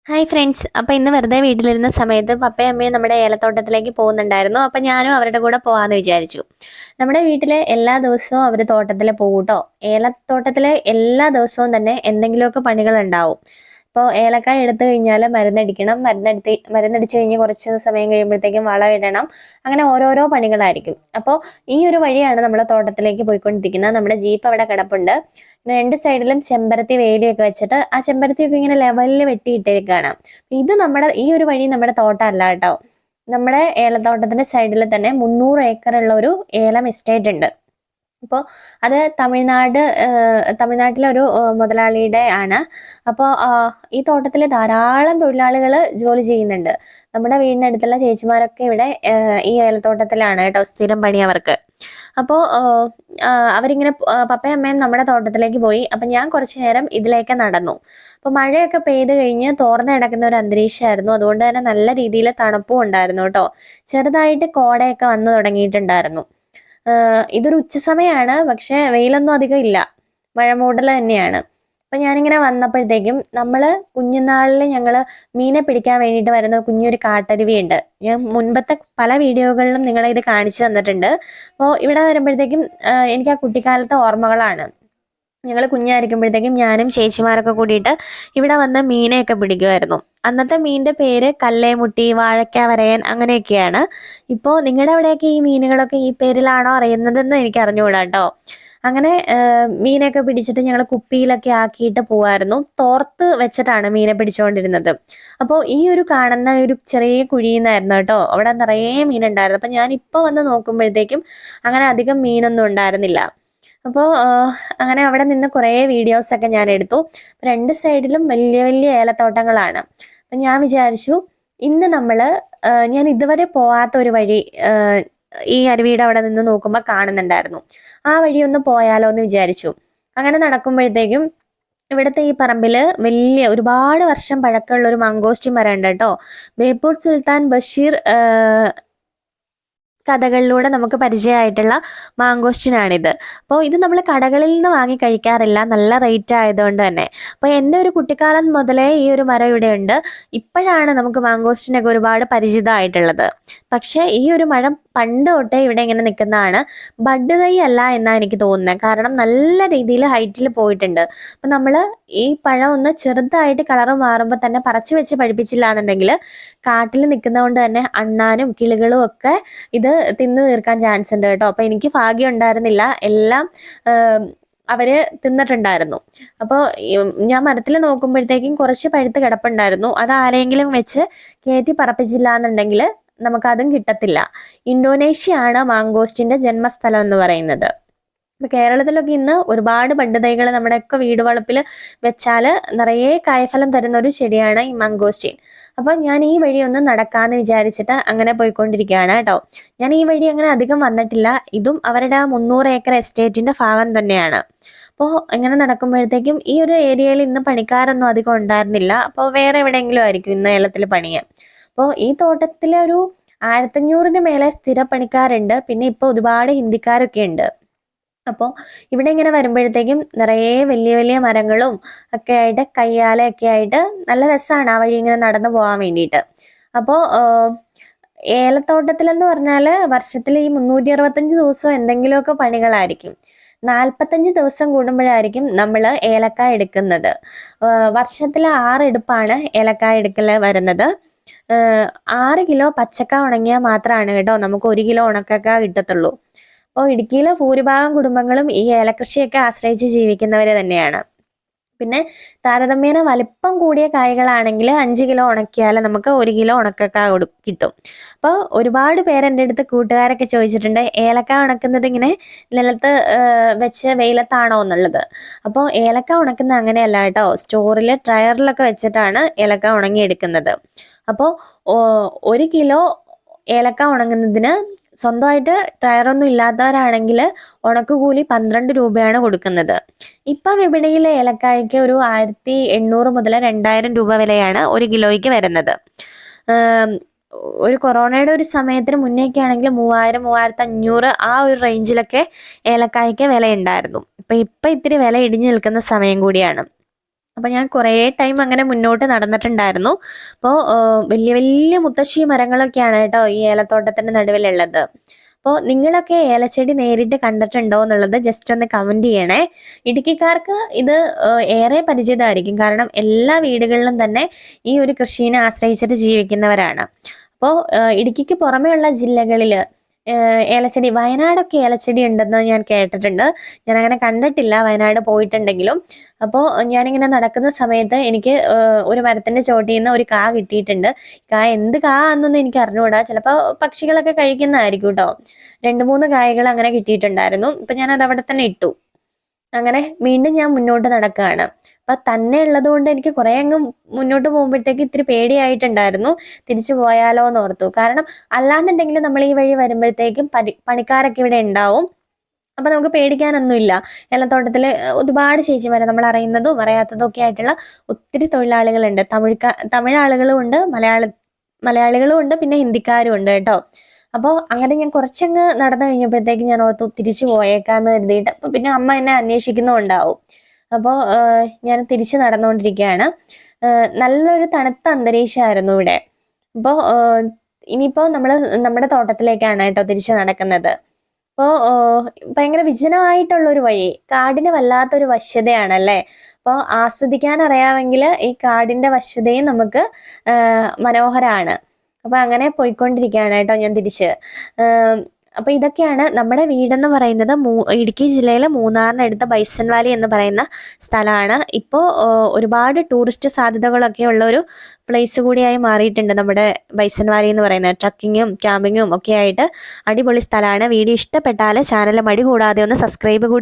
Hi friends. അപ്പോൾ ഇന്ന് വെറുതെ വീട്ടിലിരുന്ന സമയത്ത് പപ്പയും അമ്മയും നമ്മുടെ ഏലത്തോട്ടത്തിലേക്ക് പോകുന്നുണ്ടായിരുന്നു. അപ്പോൾ ഞാനും അവരുടെ കൂടെ പോകാമെന്ന് വിചാരിച്ചു. നമ്മുടെ വീട്ടിൽ എല്ലാ ദിവസവും അവർ തോട്ടത്തിൽ പോകും കേട്ടോ. ഏലത്തോട്ടത്തിൽ എല്ലാ ദിവസവും തന്നെ എന്തെങ്കിലുമൊക്കെ പണികളുണ്ടാവും. ഇപ്പോൾ ഏലക്കായ എടുത്തു കഴിഞ്ഞാൽ മരുന്നടിക്കണം, മരുന്നടിച്ച് കഴിഞ്ഞ് കുറച്ച് സമയം കഴിയുമ്പോഴത്തേക്കും വളമിടണം. അങ്ങനെ ഓരോരോ പണികളായിരിക്കും. അപ്പോൾ ഈ ഒരു വഴിയാണ് നമ്മൾ തോട്ടത്തിലേക്ക് പോയിക്കൊണ്ടിരിക്കുന്നത്. നമ്മുടെ ജീപ്പ് അവിടെ കിടപ്പുണ്ട്. രണ്ട് സൈഡിലും ചെമ്പരത്തി വേലിയൊക്കെ വെച്ചിട്ട് ആ ചെമ്പരത്തിയൊക്കെ ഇങ്ങനെ ലെവലിൽ വെട്ടിയിട്ടേക്കാണ്. ഇത് ഈ ഒരു വഴി നമ്മുടെ തോട്ടമല്ല കേട്ടോ. നമ്മുടെ ഏലത്തോട്ടത്തിന്റെ സൈഡിൽ തന്നെ 300 ഏക്കറുള്ള ഒരു ഏലം എസ്റ്റേറ്റ് ഉണ്ട്. അപ്പോൾ അത് തമിഴ്നാട്ടിലെ ഒരു മുതലാളിയുടെ ആണ്. അപ്പോൾ ഈ തോട്ടത്തിൽ ധാരാളം തൊഴിലാളികൾ ജോലി ചെയ്യുന്നുണ്ട്. നമ്മുടെ വീടിനടുത്തുള്ള ചേച്ചിമാരൊക്കെ ഇവിടെ ഈ ഏലത്തോട്ടത്തിലാണ് കേട്ടോ സ്ഥിരം പണി അവർക്ക്. അപ്പോൾ അവരിങ്ങനെ പപ്പയും അമ്മയും നമ്മുടെ തോട്ടത്തിലേക്ക് പോയി. അപ്പം ഞാൻ കുറച്ചു നേരം ഇതിലേക്ക് നടന്നു. അപ്പോൾ മഴയൊക്കെ പെയ്ത് കഴിഞ്ഞ് തോർന്ന് കിടക്കുന്ന ഒരു അന്തരീക്ഷമായിരുന്നു. അതുകൊണ്ട് തന്നെ നല്ല രീതിയിൽ തണുപ്പും ഉണ്ടായിരുന്നു കേട്ടോ. ചെറുതായിട്ട് കോടയൊക്കെ വന്നു തുടങ്ങിയിട്ടുണ്ടായിരുന്നു. ഇതൊരു ഉച്ച സമയമാണ്, പക്ഷെ വെയിലൊന്നും അധികം ഇല്ല, മഴ മൂടൽ തന്നെയാണ്. അപ്പൊ ഞാനിങ്ങനെ വന്നപ്പോഴത്തേക്കും കുഞ്ഞുനാളിൽ ഞങ്ങള് മീനെ പിടിക്കാൻ വേണ്ടിയിട്ട് വരുന്ന കുഞ്ഞൊരു കാട്ടരുവിയുണ്ട്. ഞാൻ മുൻപത്തെ പല വീഡിയോകളിലും നിങ്ങളെ ഇത് കാണിച്ചു തന്നിട്ടുണ്ട്. അപ്പോൾ ഇവിടെ വരുമ്പോഴത്തേക്കും എനിക്ക് ആ കുട്ടിക്കാലത്തെ ഓർമ്മകളാണ്. ഞങ്ങൾ കുഞ്ഞായിരിക്കുമ്പോഴത്തേക്കും ഞാനും ചേച്ചിമാരൊക്കെ കൂടിയിട്ട് ഇവിടെ വന്ന് മീനെയൊക്കെ പിടിക്കുമായിരുന്നു. അന്നത്തെ മീനിന്റെ പേര് കല്ലേമുട്ടി, വാഴക്ക വരയൻ അങ്ങനെയൊക്കെയാണ്. ഇപ്പോൾ നിങ്ങളുടെ അവിടെയൊക്കെ ഈ മീനുകളൊക്കെ ഈ പേരിലാണോ അറിയുന്നതെന്ന് എനിക്ക് അറിഞ്ഞുകൂടാ കേട്ടോ. അങ്ങനെ മീനൊക്കെ പിടിച്ചിട്ട് ഞങ്ങൾ കുപ്പിയിലൊക്കെ ആക്കിയിട്ട് പോവായിരുന്നു. തോർത്ത് വെച്ചിട്ടാണ് മീനെ പിടിച്ചുകൊണ്ടിരുന്നത്. അപ്പോൾ ഈ ഒരു കാണുന്ന ഒരു ചെറിയ കുഴിയിൽ നിന്നായിരുന്നു കേട്ടോ അവിടെ നിറയെ മീനുണ്ടായിരുന്നു. അപ്പം ഞാൻ ഇപ്പോൾ വന്ന് നോക്കുമ്പോഴത്തേക്കും അങ്ങനെ അധികം മീനൊന്നും ഉണ്ടായിരുന്നില്ല. അപ്പോൾ അങ്ങനെ അവിടെ നിന്ന് കുറേ വീഡിയോസൊക്കെ ഞാൻ എടുത്തു. രണ്ട് സൈഡിലും വലിയ വലിയ ഏലത്തോട്ടങ്ങളാണ്. അപ്പം ഞാൻ വിചാരിച്ചു ഇന്ന് ഞാൻ ഇതുവരെ പോവാത്ത ഒരു വഴി ഈ അരുവിയുടെ അവിടെ നിന്ന് നോക്കുമ്പോൾ കാണുന്നുണ്ടായിരുന്നു. ആ വഴി ഒന്ന് പോയാലോ എന്ന് വിചാരിച്ചു. അങ്ങനെ നടക്കുമ്പോഴത്തേക്കും ഇവിടുത്തെ ഈ പറമ്പിൽ വലിയ ഒരുപാട് വർഷം പഴക്കമുള്ള ഒരു മാങ്കോസ്റ്റി മരം ഉണ്ട് കേട്ടോ. ബേപ്പൂർ സുൽത്താൻ ബഷീർ കഥകളിലൂടെ നമുക്ക് പരിചയമായിട്ടുള്ള മാങ്കോസ്റ്റിനാണിത്. അപ്പോൾ ഇത് നമ്മൾ കടകളിൽ നിന്ന് വാങ്ങി കഴിക്കാറില്ല, നല്ല റേറ്റ് ആയതുകൊണ്ട് തന്നെ. അപ്പോൾ എൻ്റെ ഒരു കുട്ടിക്കാലം മുതലേ ഈ ഒരു മരം ഇവിടെ ഉണ്ട്. ഇപ്പോഴാണ് നമുക്ക് മാങ്കോസ്റ്റിനൊക്കെ ഒരുപാട് പരിചിതമായിട്ടുള്ളത്. പക്ഷേ ഈ ഒരു മരം പണ്ട് തൊട്ടേ ഇവിടെ ഇങ്ങനെ നിൽക്കുന്നതാണ്. ബഡ് തൈ അല്ല എന്നാണ് എനിക്ക് തോന്നുന്നത്, കാരണം നല്ല രീതിയിൽ ഹൈറ്റിൽ പോയിട്ടുണ്ട്. അപ്പം നമ്മൾ ഈ പഴം ഒന്ന് ചെറുതായിട്ട് കളറ് മാറുമ്പോൾ തന്നെ പറിച്ചു വെച്ച് പഠിപ്പിച്ചില്ല എന്നുണ്ടെങ്കിൽ കാട്ടിൽ നിൽക്കുന്നതുകൊണ്ട് തന്നെ അണ്ണാനും കിളികളും ഒക്കെ ഇത് തിന്ന് തീർക്കാൻ ചാൻസ് ഉണ്ട് കേട്ടോ. അപ്പൊ എനിക്ക് ഭാഗ്യം ഉണ്ടായിരുന്നില്ല, എല്ലാം അവര് തിന്നിട്ടുണ്ടായിരുന്നു. അപ്പോൾ ഞാൻ മരത്തിൽ നോക്കുമ്പോഴത്തേക്കും കുറച്ച് പഴുത്ത് കിടപ്പുണ്ടായിരുന്നു. അത് ആരെങ്കിലും വെച്ച് കയറ്റി പറപ്പിച്ചില്ല എന്നുണ്ടെങ്കിൽ നമുക്കതും കിട്ടത്തില്ല. ഇന്തോനേഷ്യ ആണ് മാങ്കോസ്റ്റിന്റെ ജന്മസ്ഥലം എന്ന് പറയുന്നത്. ഇപ്പൊ കേരളത്തിലൊക്കെ ഇന്ന് ഒരുപാട് ബഡ് തൈകൾ നമ്മുടെയൊക്കെ വീട് വളപ്പിൽ വെച്ചാൽ നിറയെ കായ്ഫലം തരുന്ന ഒരു ചെടിയാണ് ഈ മംഗോസ്റ്റീൻ. അപ്പൊ ഞാൻ ഈ വഴി ഒന്ന് നടക്കാന്ന് വിചാരിച്ചിട്ട് അങ്ങനെ പോയിക്കൊണ്ടിരിക്കുകയാണ് കേട്ടോ. ഞാൻ ഈ വഴി അങ്ങനെ അധികം വന്നിട്ടില്ല. ഇതും അവരുടെ ആ 300 ഏക്കർ എസ്റ്റേറ്റിന്റെ ഭാഗം തന്നെയാണ്. അപ്പോൾ ഇങ്ങനെ നടക്കുമ്പോഴത്തേക്കും ഈ ഒരു ഏരിയയിൽ ഇന്ന് പണിക്കാരൊന്നും അധികം ഉണ്ടായിരുന്നില്ല. അപ്പോൾ വേറെ എവിടെയെങ്കിലും ആയിരിക്കും ഇന്ന് ഏലത്തിൽ പണിയാൻ. അപ്പോൾ ഈ തോട്ടത്തിലെ ഒരു 1500-ന് മേലെ സ്ഥിര പണിക്കാരുണ്ട്. പിന്നെ ഇപ്പോൾ ഒരുപാട് ഹിന്ദിക്കാരൊക്കെ ഉണ്ട്. അപ്പോൾ ഇവിടെ ഇങ്ങനെ വരുമ്പോഴത്തേക്കും നിറയെ വലിയ വലിയ മരങ്ങളും ഒക്കെ ആയിട്ട് കയ്യാലയൊക്കെ ആയിട്ട് നല്ല രസമാണ് ആ വഴി ഇങ്ങനെ നടന്നു പോകാൻ വേണ്ടിയിട്ട്. അപ്പോൾ ഏലത്തോട്ടത്തിലെന്ന് പറഞ്ഞാൽ വർഷത്തിൽ ഈ 365 ദിവസവും എന്തെങ്കിലുമൊക്കെ പണികളായിരിക്കും. 45 ദിവസം കൂടുമ്പോഴായിരിക്കും നമ്മൾ ഏലക്കായ എടുക്കുന്നത്. വർഷത്തിൽ 6 എടുപ്പാണ് ഏലക്കായ എടുക്കൽ വരുന്നത്. 6 കിലോ പച്ചക്ക ഉണങ്ങിയാൽ മാത്രമാണ് കേട്ടോ നമുക്ക് 1 കിലോ ഉണക്കക്ക കിട്ടത്തുള്ളൂ. അപ്പോൾ ഇടുക്കിയിലെ ഭൂരിഭാഗം കുടുംബങ്ങളും ഈ ഏലകൃഷിയൊക്കെ ആശ്രയിച്ച് ജീവിക്കുന്നവര് തന്നെയാണ്. പിന്നെ താരതമ്യേന വലിപ്പം കൂടിയ കായ്കളാണെങ്കിൽ 5 കിലോ ഉണക്കിയാൽ നമുക്ക് 1 കിലോ ഉണക്കക്ക കിട്ടും. അപ്പോൾ ഒരുപാട് പേര് എൻ്റെ അടുത്ത് കൂട്ടുകാരൊക്കെ ചോദിച്ചിട്ടുണ്ട് ഏലക്ക ഉണക്കുന്നത് ഇങ്ങനെ നിലത്ത് വെച്ച് വെയിലത്താണോ എന്നുള്ളത്. അപ്പോൾ ഏലക്ക ഉണക്കുന്നത് അങ്ങനെയല്ല കേട്ടോ. സ്റ്റോറിൽ ഡ്രയറിലൊക്കെ വെച്ചിട്ടാണ് ഏലക്ക ഉണങ്ങിയെടുക്കുന്നത്. അപ്പോൾ 1 കിലോ ഏലക്ക ഉണങ്ങുന്നതിന് സ്വന്തമായിട്ട് ടയറൊന്നും ഇല്ലാത്തവരാണെങ്കിൽ ഉണക്കുകൂലി 12 രൂപയാണ് കൊടുക്കുന്നത്. ഇപ്പൊ വിപണിയിലെ ഏലക്കായ്ക്ക് ഒരു 1800 മുതൽ 2000 രൂപ വിലയാണ് 1 കിലോയ്ക്ക് വരുന്നത്. ഒരു കൊറോണയുടെ ഒരു സമയത്തിന് മുന്നേയൊക്കെ ആണെങ്കിൽ 3000, 3500 ആ ഒരു റേഞ്ചിലൊക്കെ ഏലക്കായ്ക്ക് വില ഉണ്ടായിരുന്നു. ഇപ്പൊ ഇത്തിരി വില ഇടിഞ്ഞു നിൽക്കുന്ന സമയം കൂടിയാണ്. അപ്പോൾ ഞാൻ കുറേ ടൈം അങ്ങനെ മുന്നോട്ട് നടന്നിട്ടുണ്ടായിരുന്നു. അപ്പോൾ വലിയ വലിയ മുത്തശ്ശി മരങ്ങളൊക്കെയാണ് കേട്ടോ ഈ ഏലത്തോട്ടത്തിൻ്റെ നടുവിലുള്ളത്. അപ്പോൾ നിങ്ങളൊക്കെ ഏലച്ചെടി നേരിട്ട് കണ്ടിട്ടുണ്ടോ എന്നുള്ളത് ജസ്റ്റ് ഒന്ന് കമൻറ്റ് ചെയ്യണേ. ഇടുക്കിക്കാർക്ക് ഇത് ഏറെ പരിചിതമായിരിക്കും, കാരണം എല്ലാ വീടുകളിലും തന്നെ ഈ ഒരു കൃഷിയെ ആശ്രയിച്ചിട്ട് ജീവിക്കുന്നവരാണ്. അപ്പോൾ ഇടുക്കിക്ക് പുറമെയുള്ള ജില്ലകളിൽ ഏലച്ചെടി, വയനാടൊക്കെ ഏലച്ചെടി ഉണ്ടെന്ന് ഞാൻ കേട്ടിട്ടുണ്ട്. ഞാൻ അങ്ങനെ കണ്ടിട്ടില്ല വയനാട് പോയിട്ടുണ്ടെങ്കിലും. അപ്പോൾ ഞാനിങ്ങനെ നടക്കുന്ന സമയത്ത് എനിക്ക് ഒരു മരത്തിൻ്റെ ചോട്ടിൽ നിന്ന് ഒരു കാ കിട്ടിയിട്ടുണ്ട്. എന്ത് കാ എന്നൊന്നും എനിക്ക് അറിഞ്ഞുകൂടാ, ചിലപ്പോൾ പക്ഷികളൊക്കെ കഴിക്കുന്നതായിരിക്കും കേട്ടോ. 2-3 കായകൾ അങ്ങനെ കിട്ടിയിട്ടുണ്ടായിരുന്നു. അപ്പം ഞാനത് അവിടെ തന്നെ ഇട്ടു. അങ്ങനെ വീണ്ടും ഞാൻ മുന്നോട്ട് നടക്കുകയാണ്. അപ്പം തന്നെ ഉള്ളത് കൊണ്ട് എനിക്ക് കുറേ അങ്ങ് മുന്നോട്ട് പോകുമ്പോഴത്തേക്ക് ഇത്തിരി പേടിയായിട്ടുണ്ടായിരുന്നു. തിരിച്ചു പോയാലോ എന്ന് ഓർത്തു. കാരണം അല്ലാന്നുണ്ടെങ്കിൽ നമ്മൾ ഈ വഴി വരുമ്പോഴത്തേക്കും പണിക്കാരൊക്കെ ഇവിടെ ഉണ്ടാവും. അപ്പം നമുക്ക് പേടിക്കാനൊന്നുമില്ല. ഏലത്തോട്ടത്തിൽ ഒരുപാട് ചേച്ചിമാരെ നമ്മൾ അറിയുന്നതും അറിയാത്തതും ഒക്കെ ആയിട്ടുള്ള ഒത്തിരി തൊഴിലാളികളുണ്ട്. തമിഴ് ആളുകളും ഉണ്ട്, മലയാളികളും ഉണ്ട്, പിന്നെ ഹിന്ദിക്കാരും ഉണ്ട് കേട്ടോ. അപ്പോൾ അങ്ങനെ ഞാൻ കുറച്ചങ്ങ് നടന്നു കഴിഞ്ഞപ്പോഴത്തേക്ക് ഞാൻ ഓർത്തു തിരിച്ചു പോയേക്കാന്ന് കരുതിയിട്ട്. അപ്പോൾ പിന്നെ അമ്മ എന്നെ അന്വേഷിക്കുന്നുണ്ടാവും. അപ്പോൾ ഞാൻ തിരിച്ച് നടന്നുകൊണ്ടിരിക്കുകയാണ്. നല്ലൊരു തണുത്ത അന്തരീക്ഷമായിരുന്നു ഇവിടെ. അപ്പോൾ ഇനിയിപ്പോൾ നമ്മൾ നമ്മുടെ തോട്ടത്തിലേക്കാണ് കേട്ടോ തിരിച്ച് നടക്കുന്നത്. അപ്പോൾ ഭയങ്കര വിജനമായിട്ടുള്ളൊരു വഴി, കാടിന് വല്ലാത്തൊരു വശ്യതയാണല്ലേ. അപ്പോൾ ആസ്വദിക്കാൻ അറിയാമെങ്കിൽ ഈ കാടിൻ്റെ വശ്യതയും നമുക്ക് മനോഹരമാണ്. അപ്പോൾ അങ്ങനെ പോയിക്കൊണ്ടിരിക്കുകയാണ് കേട്ടോ ഞാൻ തിരിച്ച്. അപ്പോൾ ഇതൊക്കെയാണ് നമ്മുടെ വീടെന്ന് പറയുന്നത്. ഇടുക്കി ജില്ലയിലെ മൂന്നാറിനടുത്ത ബൈസൺ വാലി എന്ന് പറയുന്ന സ്ഥലമാണ്. ഇപ്പോൾ ഒരുപാട് ടൂറിസ്റ്റ് സാധ്യതകളൊക്കെ ഉള്ള ഒരു പ്ലേസ് കൂടിയായി മാറിയിട്ടുണ്ട് നമ്മുടെ ബൈസൺ വാലി എന്ന് പറയുന്നത്. ട്രക്കിങ്ങും ക്യാമ്പിങ്ങും ഒക്കെ ആയിട്ട് അടിപൊളി സ്ഥലമാണ്. വീഡിയോ ഇഷ്ടപ്പെട്ടാൽ ചാനൽ മടി കൂടാതെ ഒന്ന് സബ്സ്ക്രൈബ് കൂടി